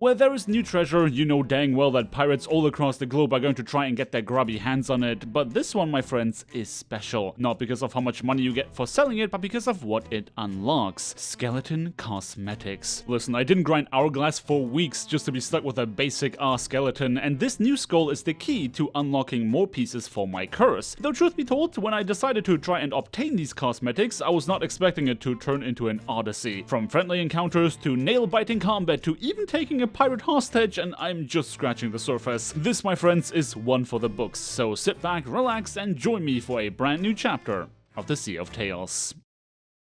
Where there is new treasure, you know dang well that pirates all across the globe are going to try and get their grubby hands on it, but this one, my friends, is special. Not because of how much money you get for selling it, but because of what it unlocks. Skeleton cosmetics. Listen, I didn't grind hourglass for weeks just to be stuck with a basic skeleton, and this new skull is the key to unlocking more pieces for my curse. Though truth be told, when I decided to try and obtain these cosmetics, I was not expecting it to turn into an odyssey. From friendly encounters to nail-biting combat to even taking a pirate hostage, and I'm just scratching the surface. This, my friends, is one for the books, so sit back, relax, and join me for a brand new chapter of the Sea of Tales.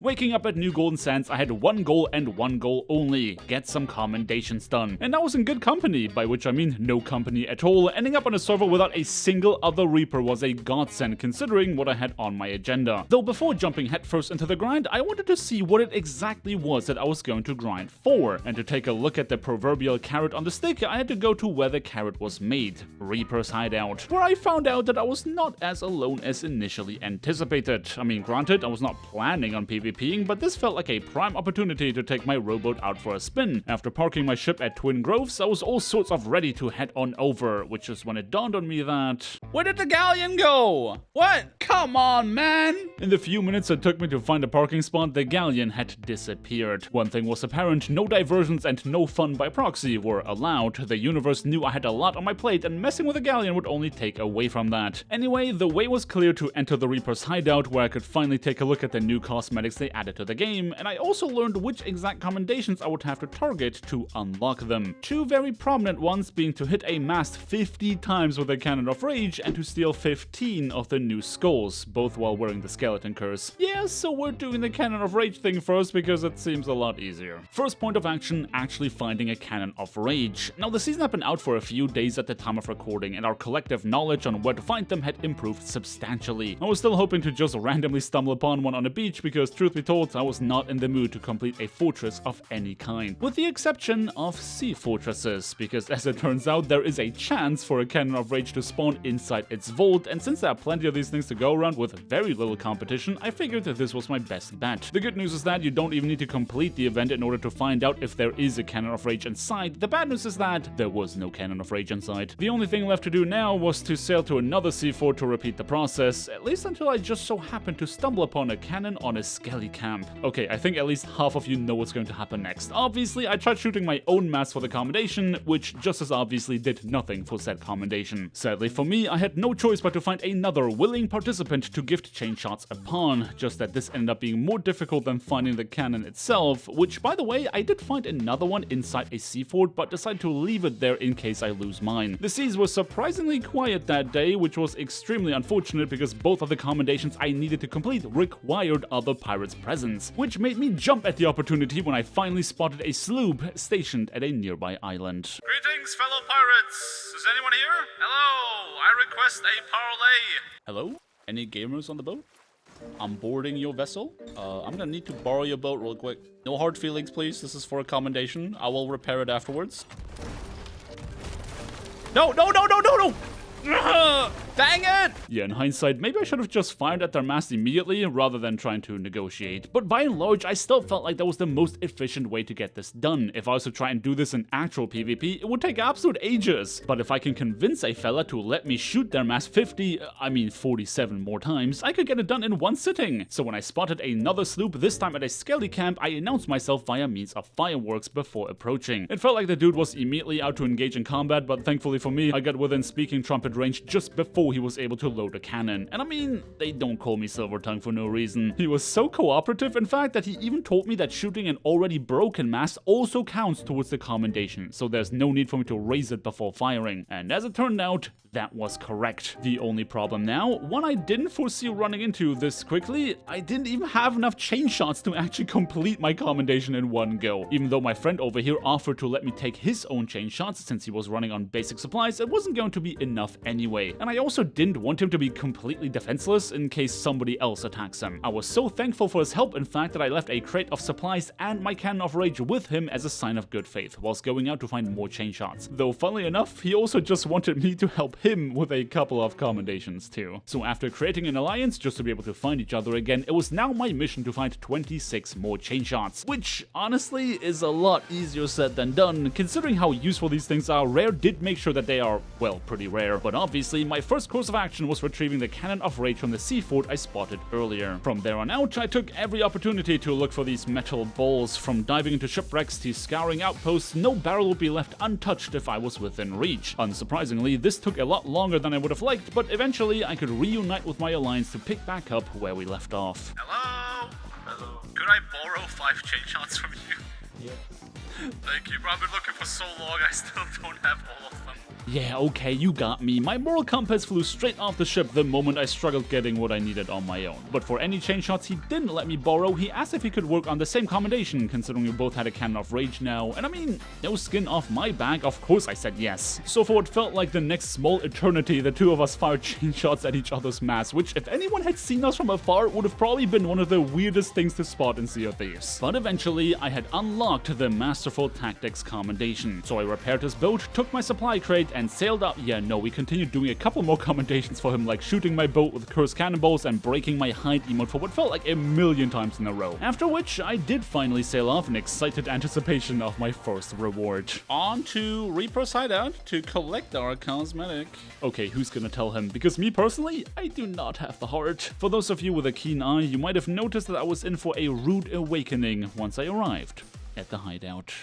Waking up at New Golden Sands, I had one goal and one goal only: get some commendations done. And I was in good company, by which I mean no company at all. Ending up on a server without a single other Reaper was a godsend considering what I had on my agenda. Though before jumping headfirst into the grind, I wanted to see what it exactly was that I was going to grind for. And to take a look at the proverbial carrot on the stick, I had to go to where the carrot was made: Reaper's hideout, where I found out that I was not as alone as initially anticipated. I mean, granted, I was not planning on PvP, but this felt like a prime opportunity to take my rowboat out for a spin. After parking my ship at Twin Groves, I was all sorts of ready to head on over, which is when it dawned on me that... Where did the galleon go? What? Come on, man! In the few minutes it took me to find a parking spot, the galleon had disappeared. One thing was apparent: no diversions and no fun by proxy were allowed. The universe knew I had a lot on my plate, and messing with a galleon would only take away from that. Anyway, the way was clear to enter the Reaper's hideout, where I could finally take a look at the new cosmetics they added to the game, and I also learned which exact commendations I would have to target to unlock them. Two very prominent ones being to hit a mast 50 times with a Cannon of Rage and to steal 15 of the new skulls, both while wearing the skeleton curse. Yeah, so we're doing the Cannon of Rage thing first because it seems a lot easier. First point of action, actually finding a Cannon of Rage. Now, the season had been out for a few days at the time of recording, and our collective knowledge on where to find them had improved substantially. I was still hoping to just randomly stumble upon one on a beach because, truth be told, I was not in the mood to complete a fortress of any kind, with the exception of sea fortresses, because as it turns out, there is a chance for a Cannon of Rage to spawn inside its vault, and since there are plenty of these things to go around with very little competition, I figured that this was my best bet. The good news is that you don't even need to complete the event in order to find out if there is a Cannon of Rage inside. The bad news is that there was no Cannon of Rage inside. The only thing left to do now was to sail to another sea fort to repeat the process, at least until I just so happened to stumble upon a cannon on a skelly camp. Okay, I think at least half of you know what's going to happen next. Obviously, I tried shooting my own mass for the commendation, which just as obviously did nothing for said commendation. Sadly for me, I had no choice but to find another willing participant to gift chain shots upon, just that this ended up being more difficult than finding the cannon itself, which, by the way, I did find another one inside a sea fort, but decided to leave it there in case I lose mine. The seas were surprisingly quiet that day, which was extremely unfortunate because both of the commendations I needed to complete required other pirates' presence, which made me jump at the opportunity when I finally spotted a sloop stationed at a nearby island. Greetings, fellow pirates! Is anyone here? Hello, I request a parley. Hello? Any gamers on the boat? I'm boarding your vessel. I'm gonna need to borrow your boat real quick. No hard feelings, please. This is for a commendation. I will repair it afterwards. No, no, no, no, no, no! Dang it! Yeah, in hindsight, maybe I should have just fired at their mast immediately rather than trying to negotiate. But by and large, I still felt like that was the most efficient way to get this done. If I was to try and do this in actual PvP, it would take absolute ages. But if I can convince a fella to let me shoot their mast 47 more times, I could get it done in one sitting. So when I spotted another sloop, this time at a skelly camp, I announced myself via means of fireworks before approaching. It felt like the dude was immediately out to engage in combat, but thankfully for me, I got within speaking trumpet range just before he was able to load a cannon. And I mean, they don't call me Silver Tongue for no reason. He was so cooperative, in fact, that he even told me that shooting an already broken mast also counts towards the commendation, so there's no need for me to raise it before firing. And as it turned out, that was correct. The only problem now, one I didn't foresee running into this quickly, I didn't even have enough chain shots to actually complete my commendation in one go. Even though my friend over here offered to let me take his own chain shots since he was running on basic supplies, it wasn't going to be enough anyway. And I also also didn't want him to be completely defenseless in case somebody else attacks him. I was so thankful for his help, in fact, that I left a crate of supplies and my Cannon of Rage with him as a sign of good faith, whilst going out to find more chain shots. Though, funnily enough, he also just wanted me to help him with a couple of commendations too. So after creating an alliance just to be able to find each other again, it was now my mission to find 26 more chain shots, which honestly is a lot easier said than done. Considering how useful these things are, Rare did make sure that they are, well, pretty rare. But obviously, my first course of action was retrieving the Cannon of Rage from the sea fort I spotted earlier. From there on out, I took every opportunity to look for these metal balls. From diving into shipwrecks to scouring outposts, no barrel would be left untouched if I was within reach. Unsurprisingly, this took a lot longer than I would have liked, but eventually I could reunite with my alliance to pick back up where we left off. Hello? Hello. Could I borrow 5 chain shots from you? Yeah. Thank you, bro. I've been looking for so long, I still don't have all of them. Yeah, okay, you got me. My moral compass flew straight off the ship the moment I struggled getting what I needed on my own. But for any chain shots he didn't let me borrow, he asked if he could work on the same commendation, considering we both had a Cannon of Rage now. And I mean, no skin off my back, of course I said yes. So for what felt like the next small eternity, the two of us fired chain shots at each other's mass, which if anyone had seen us from afar, would have probably been one of the weirdest things to spot in Sea of Thieves. But eventually, I had unlocked the Masterful Tactics commendation. So I repaired his boat, took my supply crate, and sailed up. Yeah, no, we continued doing a couple more commendations for him, like shooting my boat with cursed cannonballs and breaking my hide emote for what felt like a million times in a row. After which, I did finally sail off in excited anticipation of my first reward. On to Reaper's hideout to collect our cosmetic. Okay, who's gonna tell him? Because me personally, I do not have the heart. For those of you with a keen eye, you might have noticed that I was in for a rude awakening once I arrived at the hideout.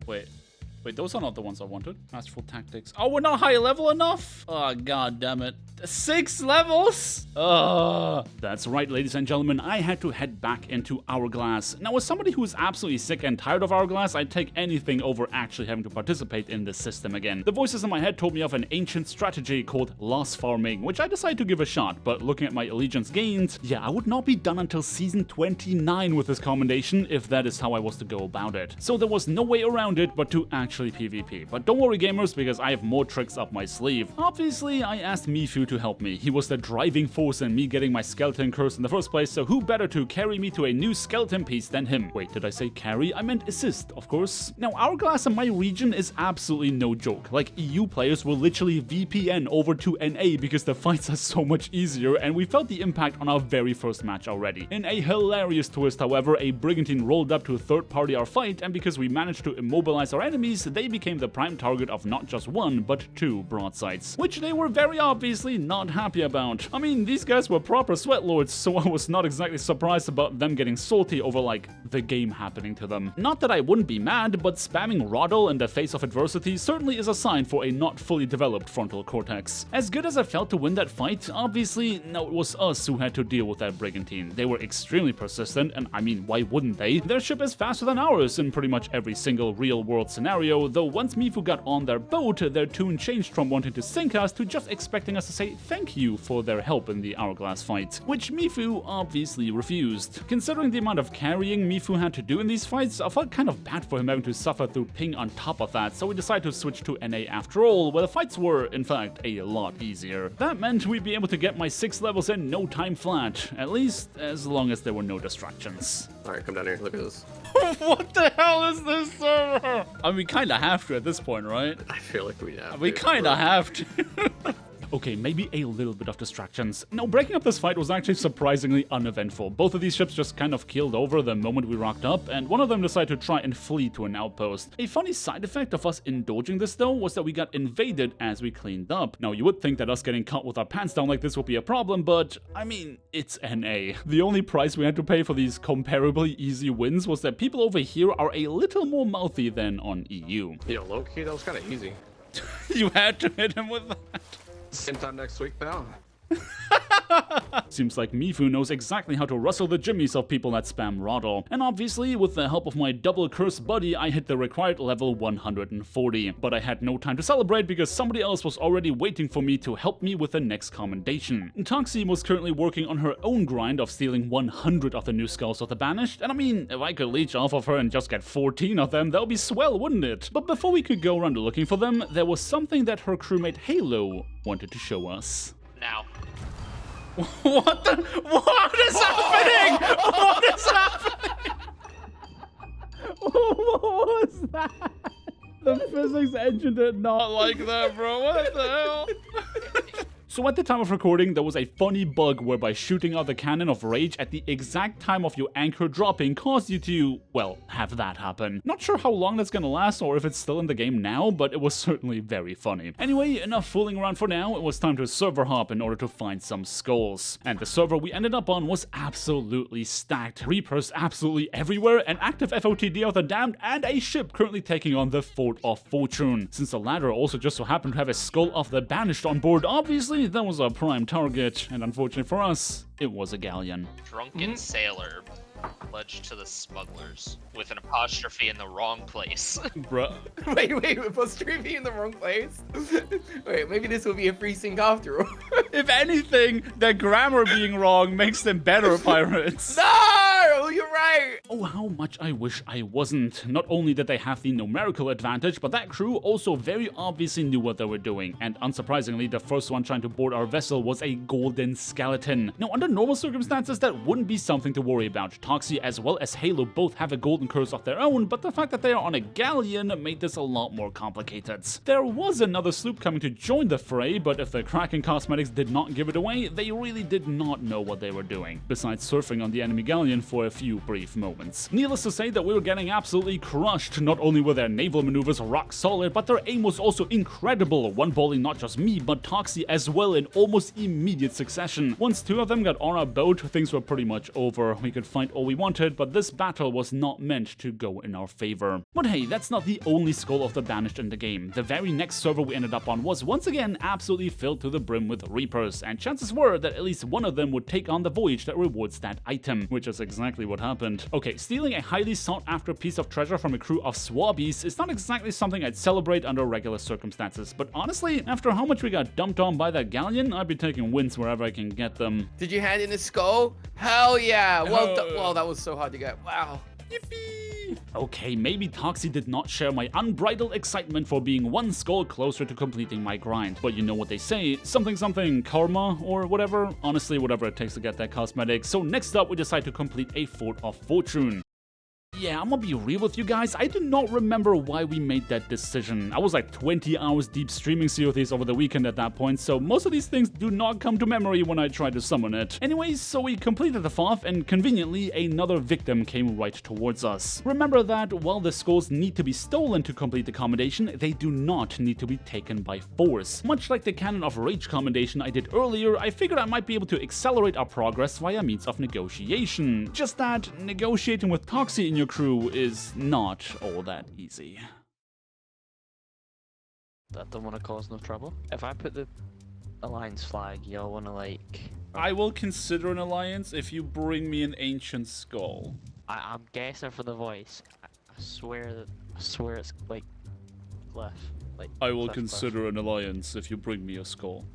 Wait, those are not the ones I wanted. Masterful Tactics. Oh, we're not high level enough? Oh, god damn it. 6 levels? That's right, ladies and gentlemen, I had to head back into Hourglass. Now, as somebody who is absolutely sick and tired of Hourglass, I'd take anything over actually having to participate in this system again. The voices in my head told me of an ancient strategy called loss farming, which I decided to give a shot, but looking at my allegiance gained, yeah, I would not be done until season 29 with this commendation if that is how I was to go about it. So there was no way around it but to actually PvP. But don't worry, gamers, because I have more tricks up my sleeve. Obviously, I asked Mifu to help me. He was the driving force in me getting my skeleton curse in the first place, so who better to carry me to a new skeleton piece than him? Wait, did I say carry? I meant assist, of course. Now, Hourglass in my region is absolutely no joke. Like, EU players will literally VPN over to NA because the fights are so much easier, and we felt the impact on our very first match already. In a hilarious twist, however, a brigantine rolled up to third party our fight, and because we managed to immobilize our enemies, they became the prime target of not just 1, but 2 broadsides, which they were very obviously not happy about. I mean, these guys were proper sweat lords, so I was not exactly surprised about them getting salty over, like, the game happening to them. Not that I wouldn't be mad, but spamming Roddle in the face of adversity certainly is a sign for a not fully developed frontal cortex. As good as I felt to win that fight, obviously, no, it was us who had to deal with that brigantine. They were extremely persistent, and I mean, why wouldn't they? Their ship is faster than ours in pretty much every single real-world scenario, though once Mifu got on their boat, their tune changed from wanting to sink us to just expecting us to say thank you for their help in the Hourglass fight, which Mifu obviously refused. Considering the amount of carrying Mifu had to do in these fights, I felt kind of bad for him having to suffer through ping on top of that, so we decided to switch to NA after all, where the fights were, in fact, a lot easier. That meant we'd be able to get my 6 levels in no time flat, at least as long as there were no distractions. Alright, come down here. Look at this. What the hell is this server? I mean, we kinda have to at this point, right? I feel like we have We to. kinda have to. Okay, maybe a little bit of distractions. No, breaking up this fight was actually surprisingly uneventful. Both of these ships just kind of keeled over the moment we rocked up, and one of them decided to try and flee to an outpost. A funny side effect of us indulging this, though, was that we got invaded as we cleaned up. Now, you would think that us getting caught with our pants down like this would be a problem, but, I mean, it's NA. The only price we had to pay for these comparably easy wins was that people over here are a little more mouthy than on EU. Yo, low-key, that was kind of easy. You had to hit him with that. Same time next week, pal. Seems like Mifu knows exactly how to rustle the jimmies of people that spam Roddle. And obviously, with the help of my double curse buddy, I hit the required level 140. But I had no time to celebrate because somebody else was already waiting for me to help me with the next commendation. Toxie was currently working on her own grind of stealing 100 of the new Skulls of the Banished, and I mean, if I could leech off of her and just get 14 of them, that would be swell, wouldn't it? But before we could go around looking for them, there was something that her crewmate Halo wanted to show us. Now. What is happening? What is happening? What was that? The physics engine did not like that, bro. What the hell? So at the time of recording, there was a funny bug whereby shooting out the cannon of rage at the exact time of your anchor dropping caused you to, well, have that happen. Not sure how long that's gonna last or if it's still in the game now, but it was certainly very funny. Anyway, enough fooling around for now, it was time to server hop in order to find some skulls. And the server we ended up on was absolutely stacked. Reapers absolutely everywhere, an active FOTD of the Damned, and a ship currently taking on the Fort of Fortune. Since the latter also just so happened to have a Skull of the Banished on board, obviously that was our prime target, and unfortunately for us, it was a galleon. Drunken sailor pledged to the smugglers with an apostrophe in the wrong place. Bruh. Wait, apostrophe in the wrong place? Wait, maybe this will be a free sync after all. If anything, their grammar being wrong makes them better pirates. No, you're right. Oh, how much I wish I wasn't. Not only did they have the numerical advantage, but that crew also very obviously knew what they were doing. And unsurprisingly, the first one trying to board our vessel was a golden skeleton. Now, under normal circumstances, that wouldn't be something to worry about. Toxie as well as Halo both have a golden curse of their own, but the fact that they are on a galleon made this a lot more complicated. There was another sloop coming to join the fray, but if the Kraken cosmetics did not give it away, they really did not know what they were doing, besides surfing on the enemy galleon for a few brief moments. Needless to say that we were getting absolutely crushed. Not only were their naval maneuvers rock solid, but their aim was also incredible, one-balling not just me, but Toxie as well in almost immediate succession. Once two of them got on our boat, things were pretty much over. We could find all we wanted, but this battle was not meant to go in our favor. But hey, that's not the only Skull of the Banished in the game. The very next server we ended up on was once again absolutely filled to the brim with Reapers, and chances were that at least one of them would take on the voyage that rewards that item, which is exactly what happened. Okay, stealing a highly sought after piece of treasure from a crew of swabbies is not exactly something I'd celebrate under regular circumstances, but honestly, after how much we got dumped on by that galleon, I'd be taking wins wherever I can get them. Did you hand in a skull? Hell yeah. Well, that was so hard to get. Wow. Yippee! Okay, maybe Toxie did not share my unbridled excitement for being one skull closer to completing my grind. But you know what they say, something karma or whatever. Honestly, whatever it takes to get that cosmetic. So next up, we decide to complete a Fort of Fortune. Yeah, I'm gonna be real with you guys, I do not remember why we made that decision. I was like 20 hours deep streaming Sea of Thieves over the weekend at that point, so most of these things do not come to memory when I try to summon it. Anyways, so we completed the FOF, and conveniently, another victim came right towards us. Remember that while the skulls need to be stolen to complete the commendation, they do not need to be taken by force. Much like the Cannon of Rage commendation I did earlier, I figured I might be able to accelerate our progress via means of negotiation. Just that, negotiating with Toxie in your crew is not all that easy. I don't want to cause no trouble. If I put the alliance flag, y'all want to like... I will consider an alliance if you bring me an ancient skull. I'm guessing for the voice. I swear it's like Cliff. Like I will Cliff. consider an alliance if you bring me a skull.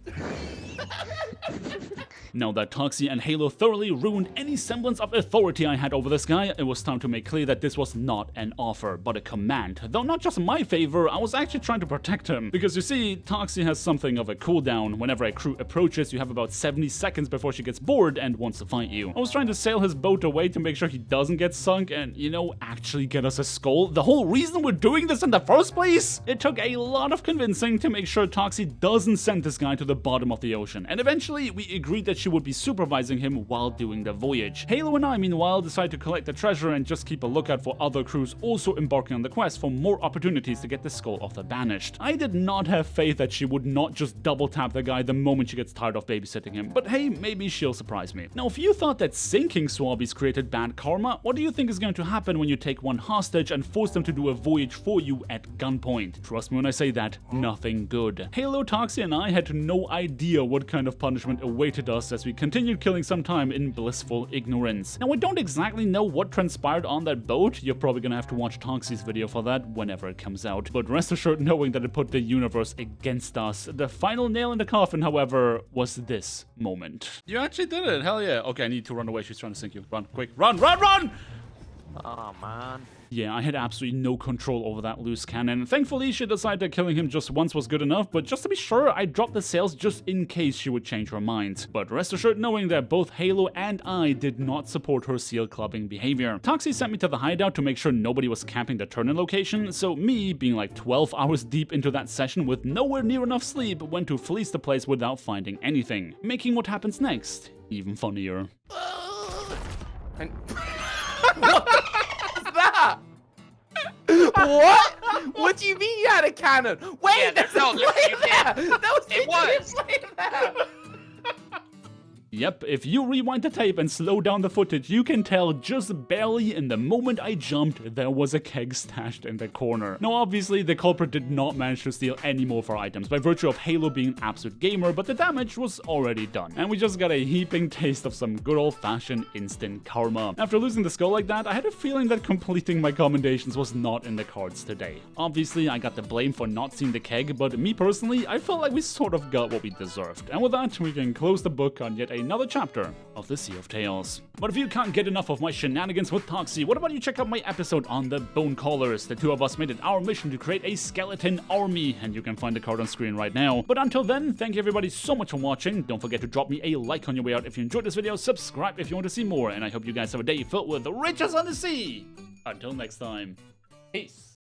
Now that Toxie and Halo thoroughly ruined any semblance of authority I had over this guy, it was time to make clear that this was not an offer, but a command. Though not just in my favor, I was actually trying to protect him. Because you see, Toxie has something of a cooldown. Whenever a crew approaches, you have about 70 seconds before she gets bored and wants to fight you. I was trying to sail his boat away to make sure he doesn't get sunk and, you know, actually get us a skull. The whole reason we're doing this in the first place? It took a lot of convincing to make sure Toxie doesn't send this guy to the bottom of the ocean. And eventually, we agreed that she would be supervising him while doing the voyage. Halo and I, meanwhile, decided to collect the treasure and just keep a lookout for other crews also embarking on the quest for more opportunities to get the Skull of the Banished. I did not have faith that she would not just double tap the guy the moment she gets tired of babysitting him, but hey, maybe she'll surprise me. Now, if you thought that sinking swabbies created bad karma, what do you think is going to happen when you take one hostage and force them to do a voyage for you at gunpoint? Trust me when I say that, nothing good. Halo, Toxie, and I had no idea what kind of punishment awaited us as we continued killing some time in blissful ignorance. Now, we don't exactly know what transpired on that boat. You're probably gonna have to watch Toxie's video for that whenever it comes out. But rest assured knowing that it put the universe against us. The final nail in the coffin, however, was this moment. You actually did it, hell yeah. Okay, I need to run away, she's trying to sink you. Run, quick, run, run, run! Oh man. Yeah, I had absolutely no control over that loose cannon. Thankfully, she decided that killing him just once was good enough, but just to be sure, I dropped the sails just in case she would change her mind. But rest assured knowing that both Halo and I did not support her seal clubbing behavior. Toxie sent me to the hideout to make sure nobody was camping the turn-in location, so me, being like 12 hours deep into that session with nowhere near enough sleep, went to fleece the place without finding anything, making what happens next even funnier. And what is that? What? What do you mean you had a cannon? Wait, Yeah, there's no, a you flame did. there. That was It was. flame there. Yep, if you rewind the tape and slow down the footage, you can tell just barely in the moment I jumped, there was a keg stashed in the corner. Now obviously, the culprit did not manage to steal any more of our items by virtue of Halo being an absolute gamer, but the damage was already done. And we just got a heaping taste of some good old-fashioned instant karma. After losing the skull like that, I had a feeling that completing my commendations was not in the cards today. Obviously, I got the blame for not seeing the keg, but me personally, I felt like we sort of got what we deserved. And with that, we can close the book on yet another chapter of the Sea of Tales. But if you can't get enough of my shenanigans with Toxie, what about you check out my episode on the Bone Callers? The two of us made it our mission to create a skeleton army, and you can find the card on screen right now. But until then, thank you everybody so much for watching. Don't forget to drop me a like on your way out if you enjoyed this video, subscribe if you want to see more, and I hope you guys have a day filled with riches on the sea. Until next time, peace.